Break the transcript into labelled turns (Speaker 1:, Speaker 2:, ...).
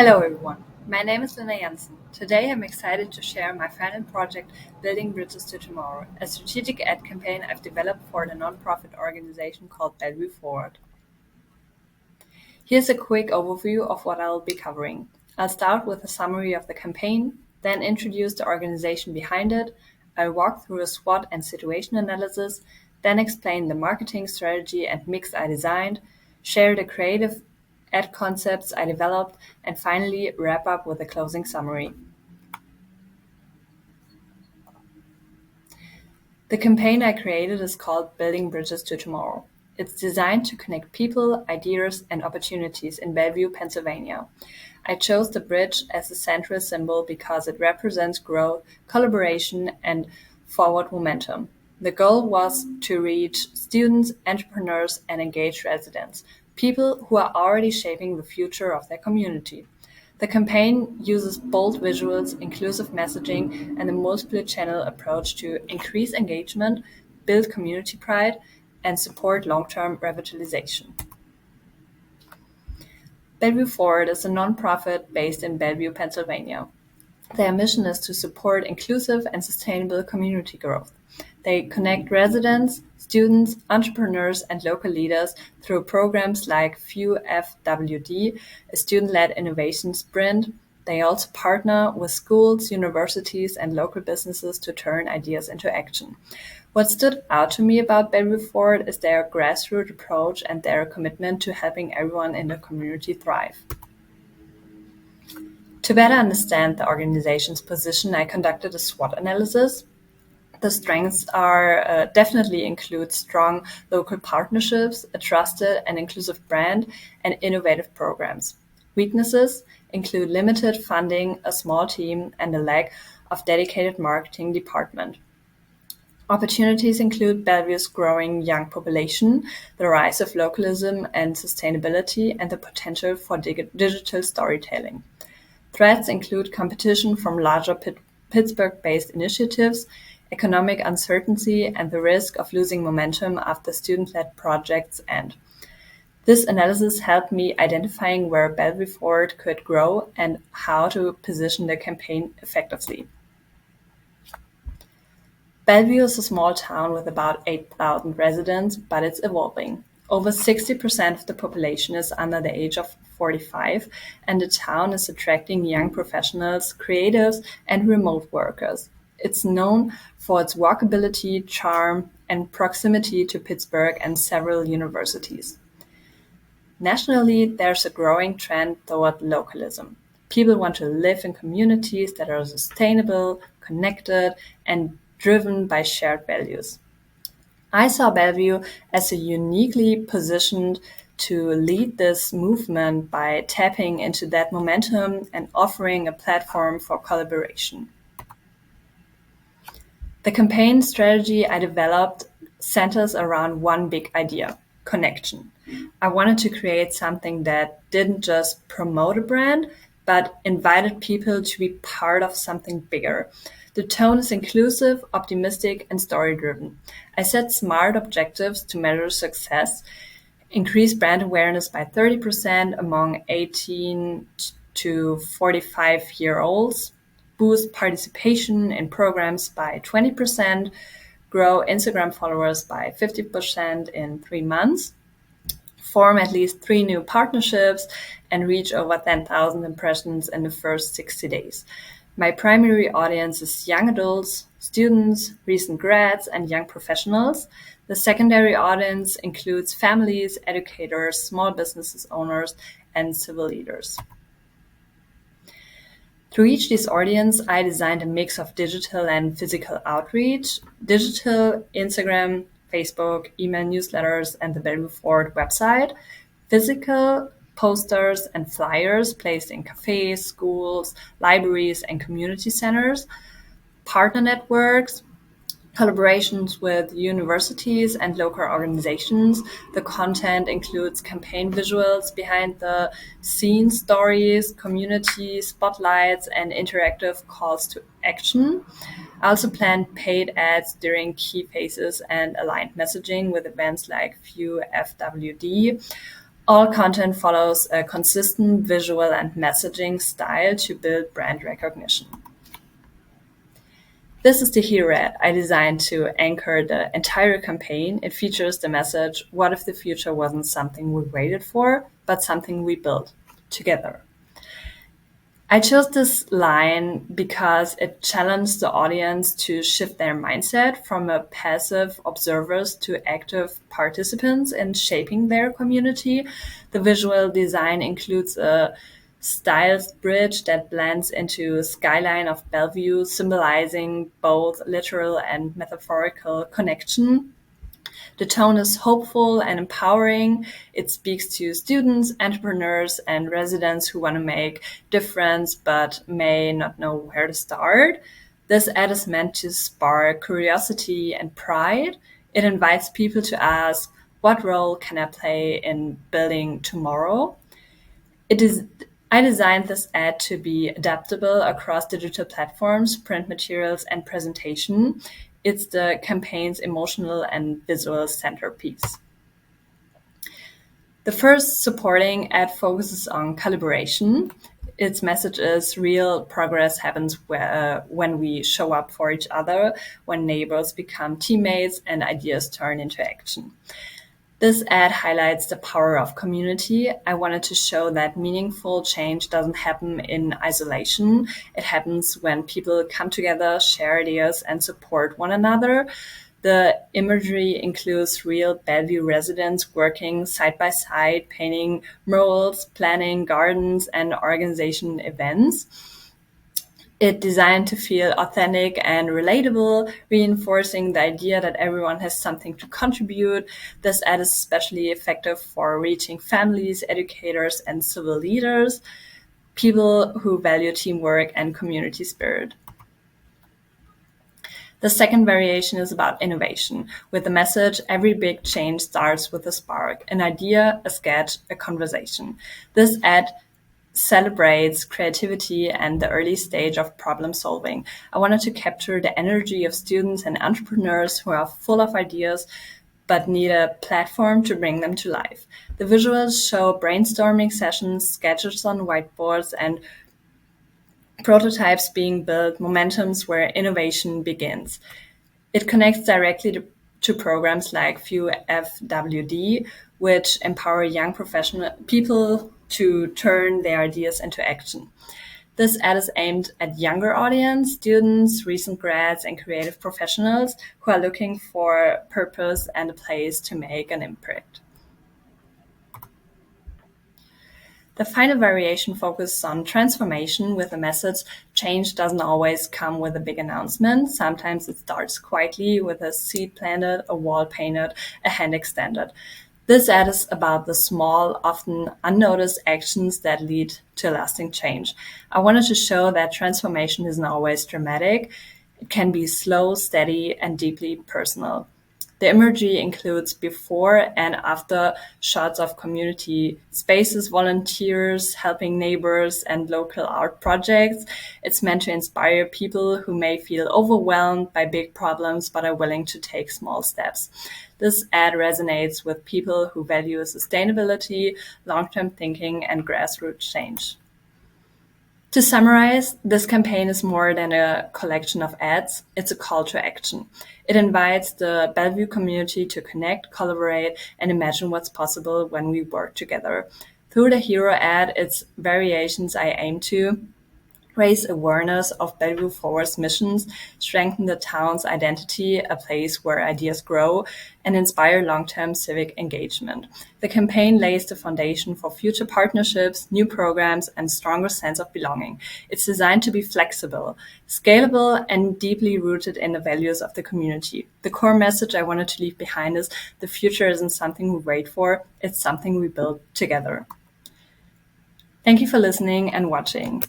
Speaker 1: Hello everyone, my name is Lena Janzen. Today I'm excited to share my final project, Building Bridges to Tomorrow, a strategic ad campaign I've developed for the nonprofit organization called Bellevue Forward. Here's a quick overview of what I'll be covering. I'll start with a summary of the campaign, then introduce the organization behind it. I'll walk through a SWOT and situation analysis, then explain the marketing strategy and mix I designed, share the creative ad concepts I developed, and finally wrap up with a closing summary. The campaign I created is called Building Bridges to Tomorrow. It's designed to connect people, ideas, and opportunities in Bellevue, Pennsylvania. I chose the bridge as a central symbol because it represents growth, collaboration, and forward momentum. The goal was to reach students, entrepreneurs, and engaged residents, people who are already shaping the future of their community. The campaign uses bold visuals, inclusive messaging, and a multiple-channel approach to increase engagement, build community pride, and support long-term revitalization. Bellevue Forward is a nonprofit based in Bellevue, Pennsylvania. Their mission is to support inclusive and sustainable community growth. They connect residents, students, entrepreneurs, and local leaders through programs like FewFWD, a student-led innovation sprint. They also partner with schools, universities, and local businesses to turn ideas into action. What stood out to me about Bellevue Forward is their grassroots approach and their commitment to helping everyone in the community thrive. To better understand the organization's position, I conducted a SWOT analysis. The strengths are definitely include strong local partnerships, a trusted and inclusive brand, and innovative programs. Weaknesses include limited funding, a small team, and a lack of dedicated marketing department. Opportunities include Bellevue's growing young population, the rise of localism and sustainability, and the potential for digital storytelling. Threats include competition from larger Pittsburgh-based initiatives, economic uncertainty, and the risk of losing momentum after student-led projects end. This analysis helped me identifying where Bellevue Forward could grow and how to position the campaign effectively. Bellevue is a small town with about 8,000 residents, but it's evolving. Over 60% of the population is under the age of 45, and the town is attracting young professionals, creatives, and remote workers. It's known for its walkability, charm, and proximity to Pittsburgh and several universities. Nationally, there's a growing trend toward localism. People want to live in communities that are sustainable, connected, and driven by shared values. I saw Bellevue as a uniquely positioned to lead this movement by tapping into that momentum and offering a platform for collaboration. The campaign strategy I developed centers around one big idea: connection. I wanted to create something that didn't just promote a brand, but invited people to be part of something bigger. The tone is inclusive, optimistic, and story-driven. I set smart objectives to measure success, increase brand awareness by 30% among 18 to 45-year-olds, boost participation in programs by 20%, grow Instagram followers by 50% in 3 months, form at least 3 new partnerships, and reach over 10,000 impressions in the first 60 days. My primary audience is young adults, students, recent grads, and young professionals. The secondary audience includes families, educators, small businesses owners, and civil leaders. To reach this audience, I designed a mix of digital and physical outreach: digital, Instagram, Facebook, email newsletters, and the Bellevue Forward website; physical, posters and flyers placed in cafes, schools, libraries, and community centers; partner networks, collaborations with universities and local organizations. The content includes campaign visuals, behind the scenes stories, community spotlights, and interactive calls to action. I also planned paid ads during key phases and aligned messaging with events like FewFWD. All content follows a consistent visual and messaging style to build brand recognition. This is the hero ad I designed to anchor the entire campaign. It features the message, "What if the future wasn't something we waited for, but something we built together?" I chose this line because it challenged the audience to shift their mindset from a passive observers to active participants in shaping their community. The visual design includes a styled bridge that blends into a skyline of Bellevue, symbolizing both literal and metaphorical connection. The tone is hopeful and empowering. It speaks to students, entrepreneurs, and residents who want to make difference but may not know where to start. This ad is meant to spark curiosity and pride. It invites people to ask, what role can I play in building tomorrow? I designed this ad to be adaptable across digital platforms, print materials, and presentation. It's the campaign's emotional and visual centerpiece. The first supporting ad focuses on collaboration. Its message is real progress happens when we show up for each other, when neighbors become teammates, and ideas turn into action. This ad highlights the power of community. I wanted to show that meaningful change doesn't happen in isolation. It happens when people come together, share ideas, and support one another. The imagery includes real Bellevue residents working side by side, painting murals, planning gardens, and organizing events. It's designed to feel authentic and relatable, reinforcing the idea that everyone has something to contribute. This ad is especially effective for reaching families, educators, and civil leaders, people who value teamwork and community spirit. The second variation is about innovation, with the message, every big change starts with a spark, an idea, a sketch, a conversation. This ad celebrates creativity and the early stage of problem solving. I wanted to capture the energy of students and entrepreneurs who are full of ideas but need a platform to bring them to life. The visuals show brainstorming sessions, sketches on whiteboards, and prototypes being built, momentums where innovation begins. It connects directly to programs like FWD, which empower young professional people to turn their ideas into action. This ad is aimed at younger audience, students, recent grads, and creative professionals who are looking for purpose and a place to make an impact. The final variation focuses on transformation with the message, change doesn't always come with a big announcement. Sometimes it starts quietly with a seed planted, a wall painted, a hand extended. This ad is about the small, often unnoticed actions that lead to lasting change. I wanted to show that transformation isn't always dramatic. It can be slow, steady, and deeply personal. The imagery includes before and after shots of community spaces, volunteers, helping neighbors, and local art projects. It's meant to inspire people who may feel overwhelmed by big problems but are willing to take small steps. This ad resonates with people who value sustainability, long-term thinking, and grassroots change. To summarize, this campaign is more than a collection of ads, it's a call to action. It invites the Bellevue community to connect, collaborate, and imagine what's possible when we work together. Through the hero ad, its variations I aim to raise awareness of Bellevue Forward's missions, strengthen the town's identity, a place where ideas grow, and inspire long-term civic engagement. The campaign lays the foundation for future partnerships, new programs, and stronger sense of belonging. It's designed to be flexible, scalable, and deeply rooted in the values of the community. The core message I wanted to leave behind is the future isn't something we wait for, it's something we build together. Thank you for listening and watching.